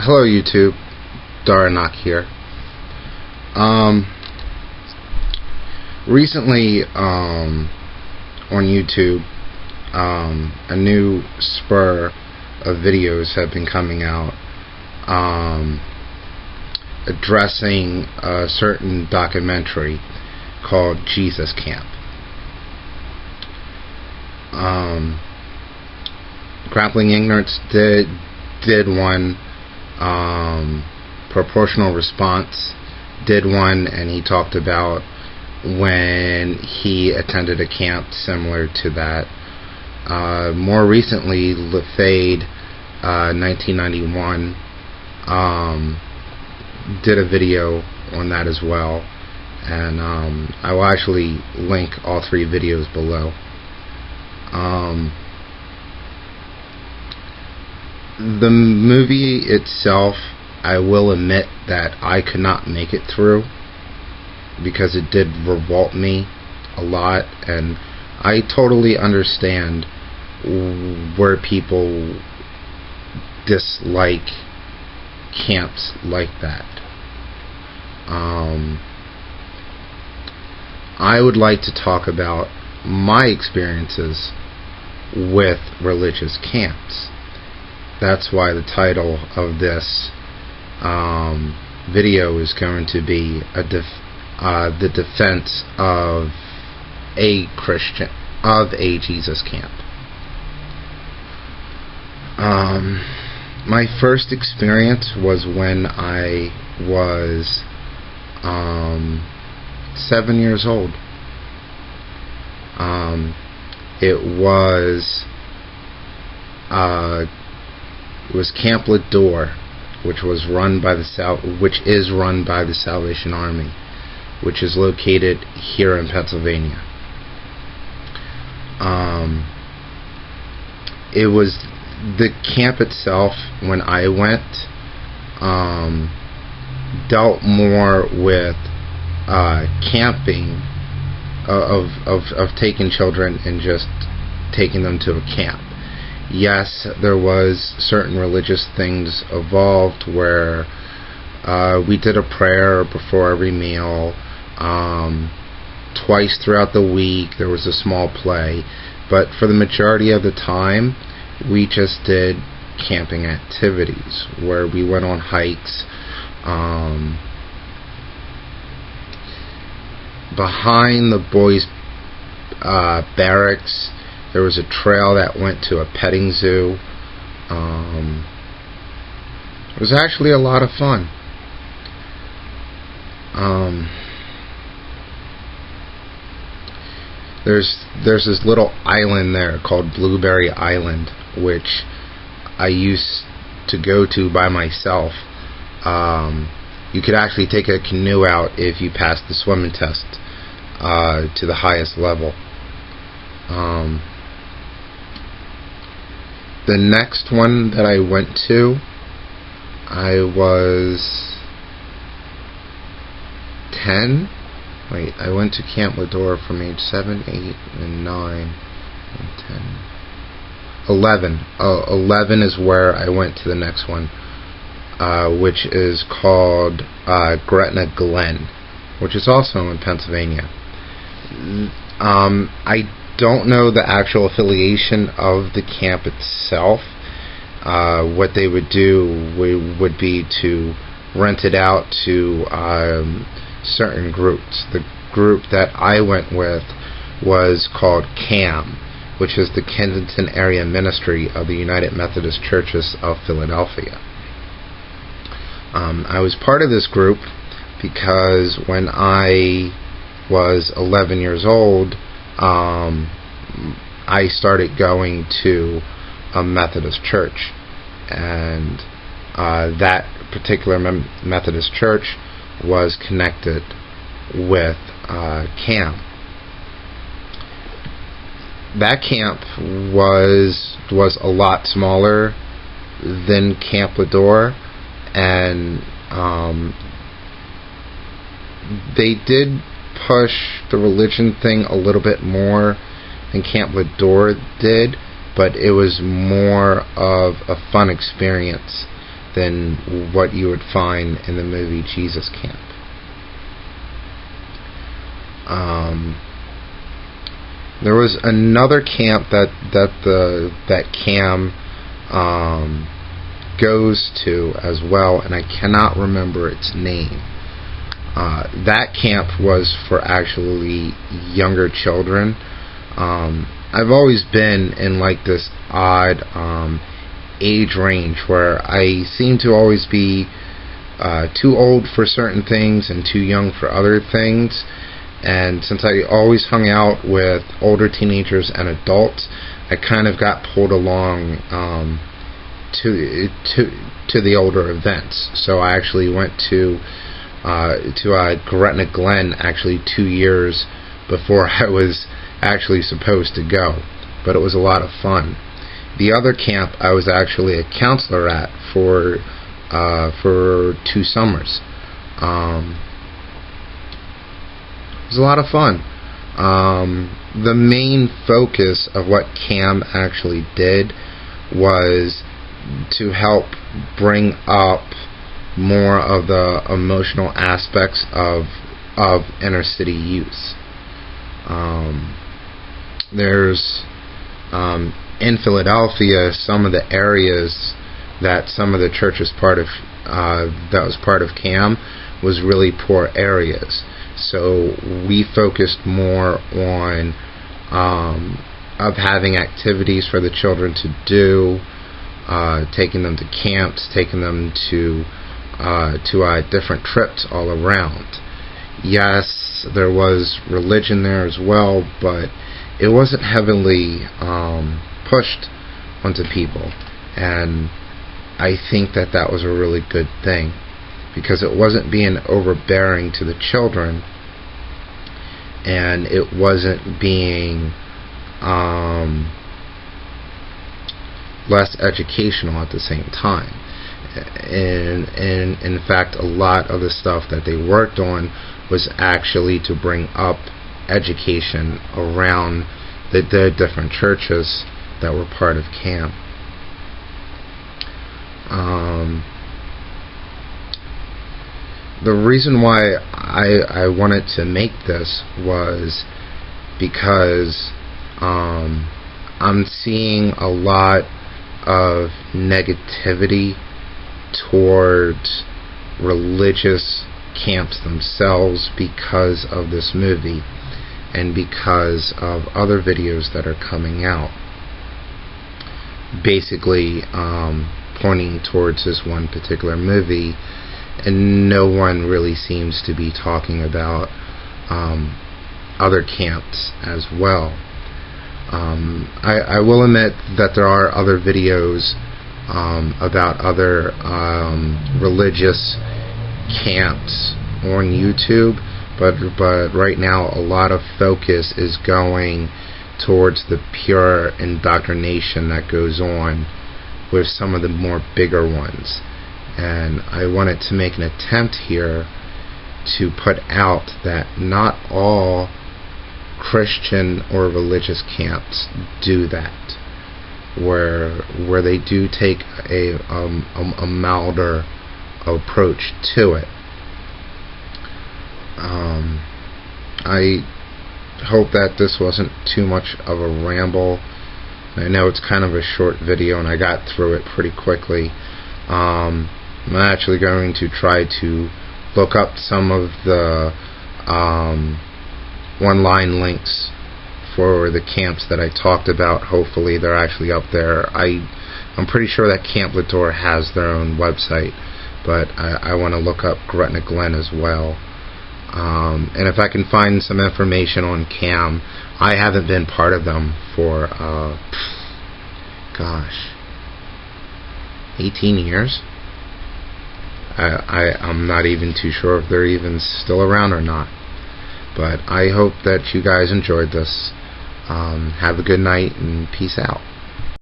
Hello YouTube, Darnak here. Recently on YouTube, a new spur of videos have been coming out addressing a certain documentary called Jesus Camp. GrapplingIgnorance did one. ProportionalResponse did one, and he talked about when he attended a camp similar to that. More recently, Lafayette 1991 did a video on that as well, and I will actually link all three videos below. The movie itself, I will admit that I could not make it through because it did revolt me a lot, and I totally understand where people dislike camps like that. I would like to talk about my experiences with religious camps. That's why the title of this video is going to be the defense of a Christian, of a Jesus camp. My first experience was when I was 7 years old. It was Camp Ladore, which is run by the Salvation Army, which is located here in Pennsylvania. It was the camp itself, when I went, dealt more with camping, of taking children and just taking them to a camp. Yes, there was certain religious things involved where we did a prayer before every meal. Twice throughout the week there was a small play, but for the majority of the time we just did camping activities where we went on hikes. Behind the boys' barracks there was a trail that went to a petting zoo. It was actually a lot of fun. There's this little island there called Blueberry Island, which I used to go to by myself. You could actually take a canoe out if you passed the swimming test to the highest level. The next one that I went to, I was 10. Wait, I went to Camp Ladore from age 7, 8, and 9, and 10. 11. 11 is where I went to the next one, which is called Gretna, Glen, which is also in Pennsylvania. I don't know the actual affiliation of the camp itself. What they would do would be to rent it out to certain groups. The group that I went with was called CAM, which is the Kensington Area Ministry of the United Methodist Churches of Philadelphia. I was part of this group because when I was 11 years old, I started going to a Methodist church, and that particular Methodist church was connected with camp. That camp was a lot smaller than Camp Ladore, and they did push the religion thing a little bit more than Camp Ladore did, but it was more of a fun experience than what you would find in the movie Jesus Camp. There was another camp that Cam goes to as well, and I cannot remember its name. That camp was for actually younger children. I've always been in like this odd age range where I seem to always be too old for certain things and too young for other things. And since I always hung out with older teenagers and adults, I kind of got pulled along to the older events. So I actually went to Gretna, Glen actually 2 years before I was actually supposed to go, but it was a lot of fun. The other camp I was actually a counselor at for 2 summers. It was a lot of fun. The main focus of what Cam actually did was to help bring up more of the emotional aspects of inner city youth. There's in Philadelphia, some of the areas that some of the churches that was part of CAM was really poor areas. So we focused more on of having activities for the children to do, taking them to camps, taking them to different trips all around. Yes, there was religion there as well, but it wasn't heavily pushed onto people, and I think that was a really good thing, because it wasn't being overbearing to the children, and it wasn't being less educational at the same time. And in fact, a lot of the stuff that they worked on was actually to bring up education around the different churches that were part of CAM. The reason why I wanted to make this was because I'm seeing a lot of negativity towards religious camps themselves because of this movie and because of other videos that are coming out, basically pointing towards this one particular movie, and no one really seems to be talking about other camps as well. I will admit that there are other videos about other religious camps on YouTube, but right now a lot of focus is going towards the pure indoctrination that goes on with some of the more bigger ones. And I wanted to make an attempt here to put out that not all Christian or religious camps do that, where they do take a milder approach to it. I hope that this wasn't too much of a ramble. I know it's kind of a short video and I got through it pretty quickly. I'm actually going to try to look up some of the one-line links for the camps that I talked about. Hopefully they're actually up there. I'm pretty sure that Camp Ladore has their own website, but I want to look up Gretna, Glen as well. And if I can find some information on CAM, I haven't been part of them for 18 years. I'm not even too sure if they're even still around or not. But I hope that you guys enjoyed this. Have a good night and peace out.